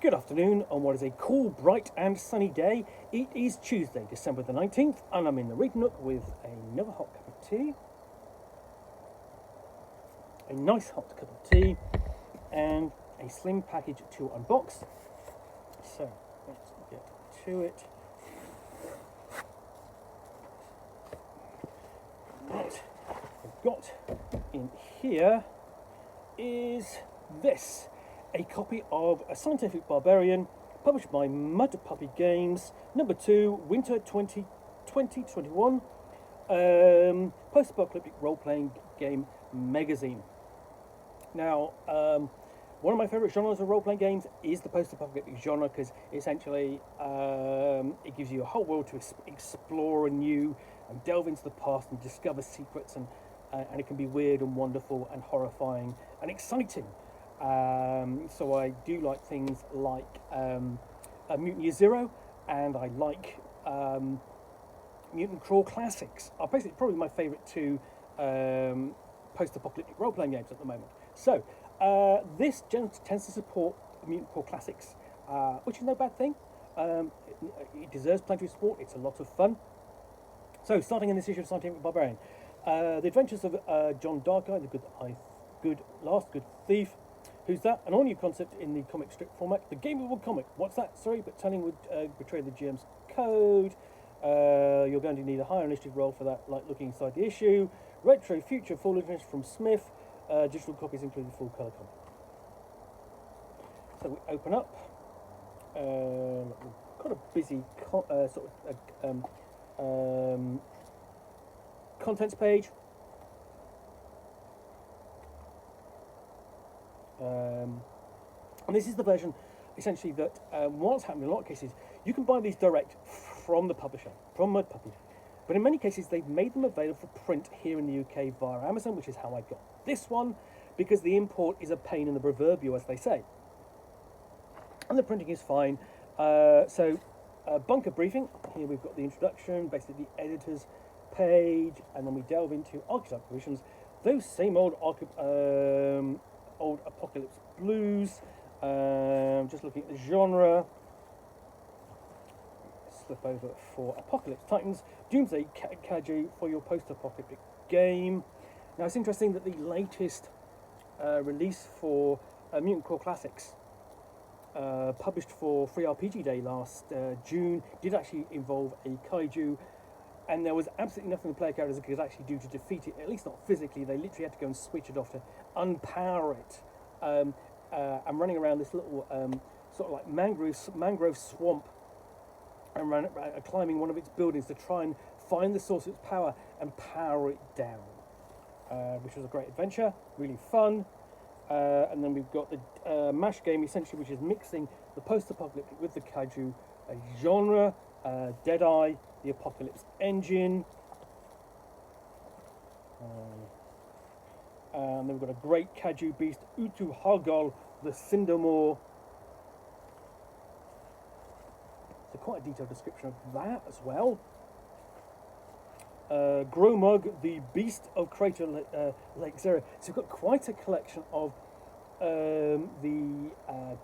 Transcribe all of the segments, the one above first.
Good afternoon on what is a cool, bright and sunny day. It is Tuesday, December the 19th, and I'm in the reading nook with another hot cup of tea. A nice hot cup of tea and a slim package to unbox. So, let's get to it. What I've got in here is this. A copy of A Scientific Barbarian, published by Mudpuppy Games, number 2, Winter 2021, Post-Apocalyptic Roleplaying Game Megazine. Now, one of my favourite genres of role-playing games is the post-apocalyptic genre, because essentially it gives you a whole world to explore anew and delve into the past and discover secrets, and it can be weird and wonderful and horrifying and exciting. So I do like things like Mutant Year Zero, and I like Mutant Crawl Classics. Are basically probably my favourite two post-apocalyptic role-playing games at the moment. So this tends to support Mutant Crawl Classics, which is no bad thing. It deserves plenty of support. It's a lot of fun. So starting in this issue of Scientific Barbarian, the adventures of John Darkeye, the good thief. Who's that? An all-new concept in the comic strip format. The gameable comic. What's that? Sorry, but telling would betray the GM's code. You're going to need a higher initiative roll for that, like looking inside the issue. Retro future full edition from Smith. Digital copies include the full colour comic. So we open up. We've got a busy contents page. And this is the version, essentially, that what's happening in a lot of cases, you can buy these direct from the publisher, from Mudpuppy. But in many cases, they've made them available for print here in the UK via Amazon, which is how I got this one, because the import is a pain in the proverbial, as they say. And the printing is fine. Bunker briefing. Here we've got the introduction, basically the editor's page, and then we delve into archetype provisions. Those same old apocalypse blues. Just looking at the genre. Slip over for Apocalypse Titans, Doomsday Kaiju for your post-apocalyptic game. Now it's interesting that the latest release for Mutant Crawl Classics, published for Free RPG Day last June, did actually involve a kaiju, and there was absolutely nothing the player characters could actually do to defeat it, at least not physically. They literally had to go and switch it off to unpower it. I'm running around this little sort of like mangrove swamp, and climbing one of its buildings to try and find the source of its power and power it down, which was a great adventure, really fun. And then we've got the MASH game, essentially, which is mixing the post-apocalyptic with the kaiju genre. Deadeye, the Apocalypse Engine. And then we've got a great kaiju beast, Utu Hargal, the Cindermore. So quite a detailed description of that as well. Gromug, the Beast of Crater Lake Zero. So we've got quite a collection of the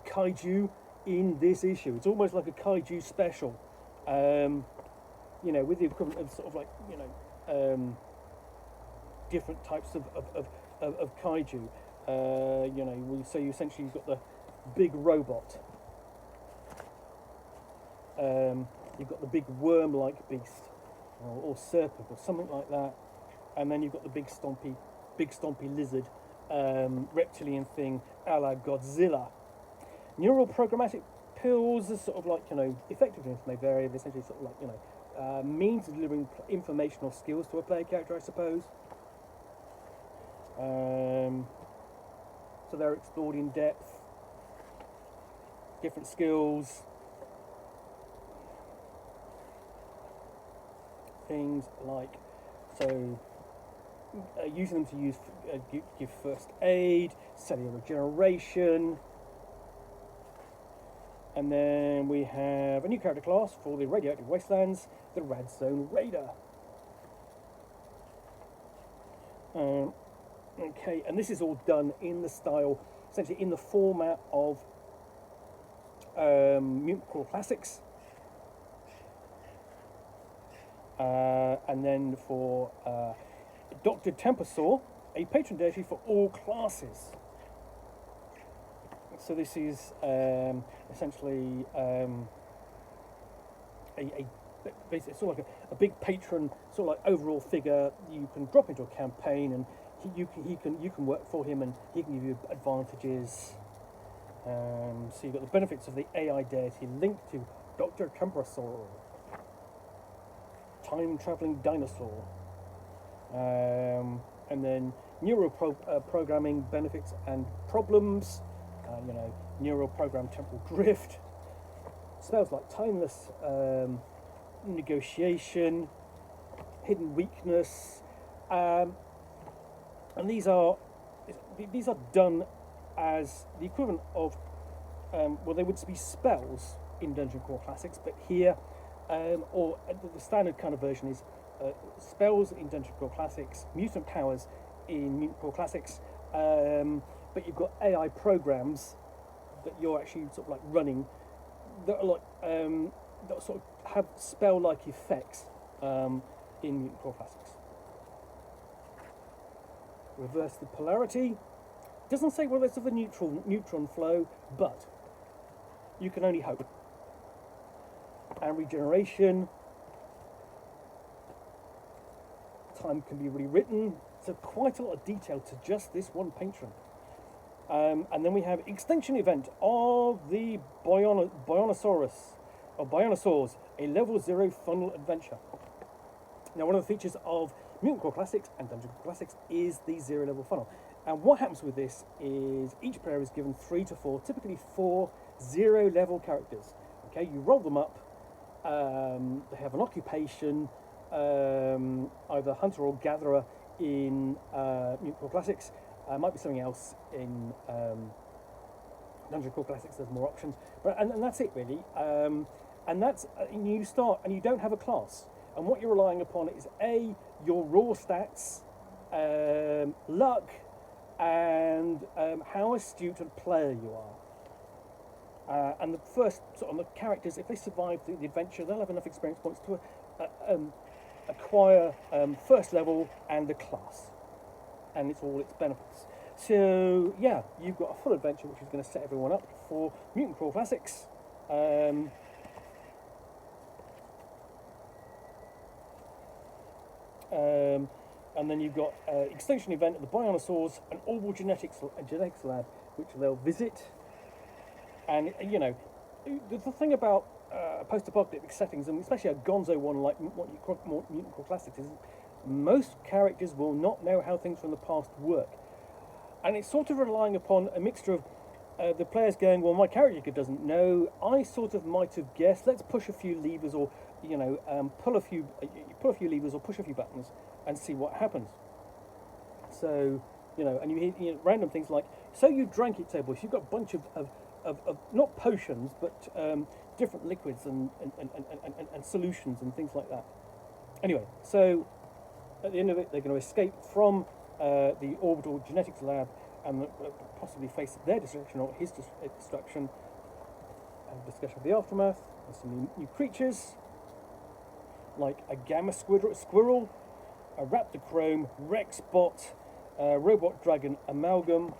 kaiju in this issue. It's almost like a kaiju special. With the equivalent of sort of like, different types of kaiju. So you essentially, you've got the big robot. You've got the big worm-like beast, or serpent, or something like that, and then you've got the big stompy lizard, reptilian thing, a la Godzilla. Neural programmatic pills are sort of like, effectiveness may vary. They're essentially sort of like, means of delivering information or skills to a player character, I suppose. So they're explored in depth. Different skills. Things like, using them to give first aid, cellular regeneration. And then we have a new character class for the Radioactive Wastelands, the Rad Zone Raider. Okay, and this is all done in the style, essentially in the format of Mutant Crawl Classics. And then for Dr. Tempersaw, a patron deity for all classes. So this is essentially basically sort of like a big patron, sort of like overall figure you can drop into a campaign, and you can work for him, and he can give you advantages. So you've got the benefits of the AI deity linked to Dr. Tempersaw, time-traveling dinosaur, and then neural programming benefits and problems. Neural program temporal drift. Spells like timeless negotiation, hidden weakness, and these are done as the equivalent of they would be spells in Dungeon Crawl Classics, but here or the standard kind of version is spells in Dungeon Crawl Classics, mutant powers in Mutant Crawl Classics, but you've got AI programs that you're actually sort of like running that are like that sort of have spell-like effects in Mutant Crawl Classics. Reverse the polarity. Doesn't say whether it's of a neutron flow, but you can only hope. And regeneration. Time can be rewritten. So quite a lot of detail to just this one patron. And then we have extinction event of the Bionosaurus, or Bionosaurs, a level 0 funnel adventure. Now, one of the features of Mutant Crawl Classics and Dungeon Crawl Classics is the 0 level funnel. And what happens with this is each player is given 3 to 4, typically 4 0 level characters. Okay, you roll them up. They have an occupation, either hunter or gatherer in Mutant Crawl Classics. Might be something else in Dungeon Crawl Classics. There's more options, but and that's it really. And that's you start and you don't have a class. And what you're relying upon is your raw stats, luck, and how astute a player you are. And the first sort of the characters, if they survive the adventure, they'll have enough experience points to acquire first level and the class, and it's all its benefits. So yeah, you've got a full adventure which is going to set everyone up for Mutant Crawl Classics. And then you've got extinction event of the Bionosaurs, an orbital genetics lab which they'll visit. And the thing about post-apocalyptic settings, and especially a gonzo one like what you call Mutant Crawl Classics, is most characters will not know how things from the past work, and it's sort of relying upon a mixture of the players going, well, my character doesn't know, I sort of might have guessed, let's push a few levers, or pull a few levers or push a few buttons and see what happens. So and you hear random things like, so you drank it tables, you've got a bunch of not potions, but different liquids and solutions and things like that. Anyway, so at the end of it, they're going to escape from the orbital genetics lab and possibly face their destruction or his destruction. And discussion of the aftermath. There's some new creatures, like a gamma squirrel, a raptor-chrome, Rex bot, robot dragon amalgam,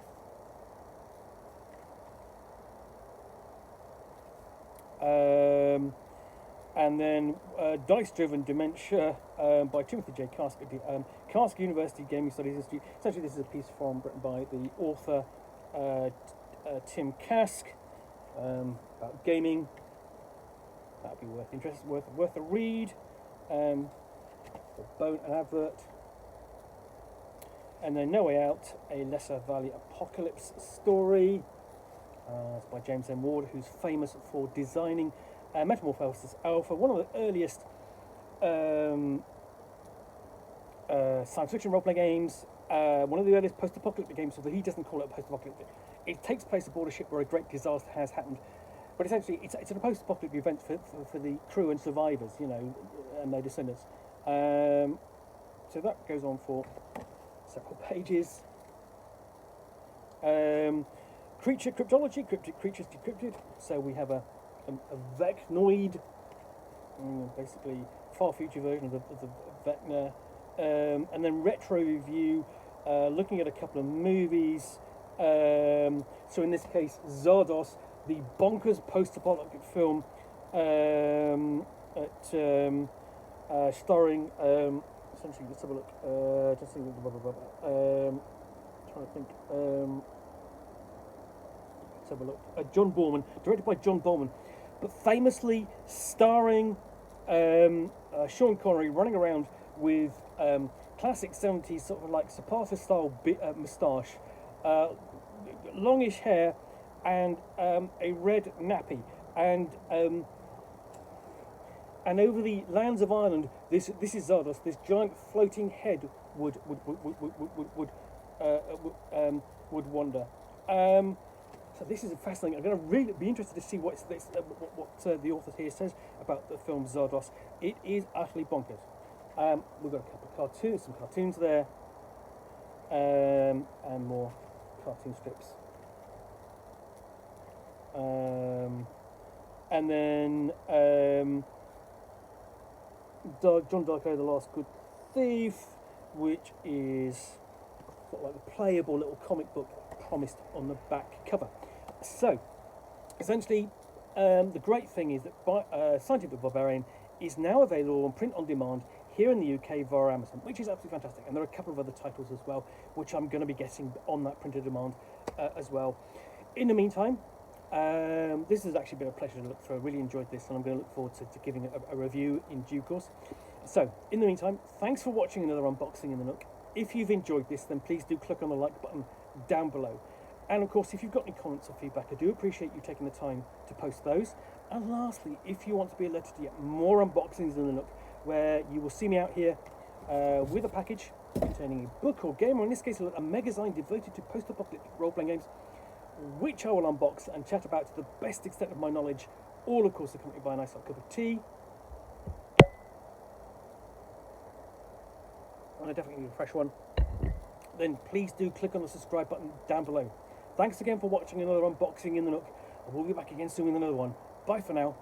and then Dice-Driven Dementia by Timothy J. Karsk at Karsk University Gaming Studies Institute. Essentially, this is a piece written by the author Tim Kask about gaming. That'd be worth a read. An advert. And then No Way Out, a Lesser Valley Apocalypse story. It's by James M. Ward, who's famous for designing Metamorphosis Alpha, one of the earliest science fiction role-playing games, one of the earliest post-apocalyptic games, although he doesn't call it post-apocalyptic. It takes place aboard a ship where a great disaster has happened, but essentially it's a post-apocalyptic event for the crew and survivors, and their descendants. So that goes on for several pages. Creature cryptology, cryptic creatures decrypted. So we have a a Vecnoid, basically far future version of the Vecna, and then retro review, looking at a couple of movies. So in this case, Zardos, the bonkers post-apocalyptic film, starring, essentially, let's have a look, just thinking, trying to think, let's have a look, John Borman, directed by John Borman, but famously starring Sean Connery running around with classic 70s sort of like Zapata style moustache, longish hair, and a red nappy, and over the lands of Ireland, this is Zardos. This giant floating head would wander. So this is fascinating. I'm going to really be interested to see what the author here says about the film Zardos. It is utterly bonkers. We've got a couple of cartoons, some cartoons there, and more cartoon strips. And then John Darko, The Last Good Thief, which is sort of like the playable little comic book promised on the back cover. So, essentially, the great thing is that Scientific Barbarian is now available on print on demand here in the UK via Amazon, which is absolutely fantastic. And there are a couple of other titles as well, which I'm going to be getting on that printed demand as well. In the meantime, this has actually been a pleasure to look through. I really enjoyed this, and I'm going to look forward to giving a review in due course. So, in the meantime, thanks for watching another unboxing in the Nook. If you've enjoyed this, then please do click on the like button down below. And of course, if you've got any comments or feedback, I do appreciate you taking the time to post those. And lastly, if you want to be alerted to get more unboxings in the Nook, where you will see me out here with a package containing a book or game, or in this case, a Megazine devoted to post-apocalyptic role-playing games, which I will unbox and chat about to the best extent of my knowledge, all of course accompanied by a nice hot cup of tea. And I definitely need a fresh one. Then please do click on the subscribe button down below. Thanks again for watching another unboxing in the Nook. I will be back again soon with another one. Bye for now.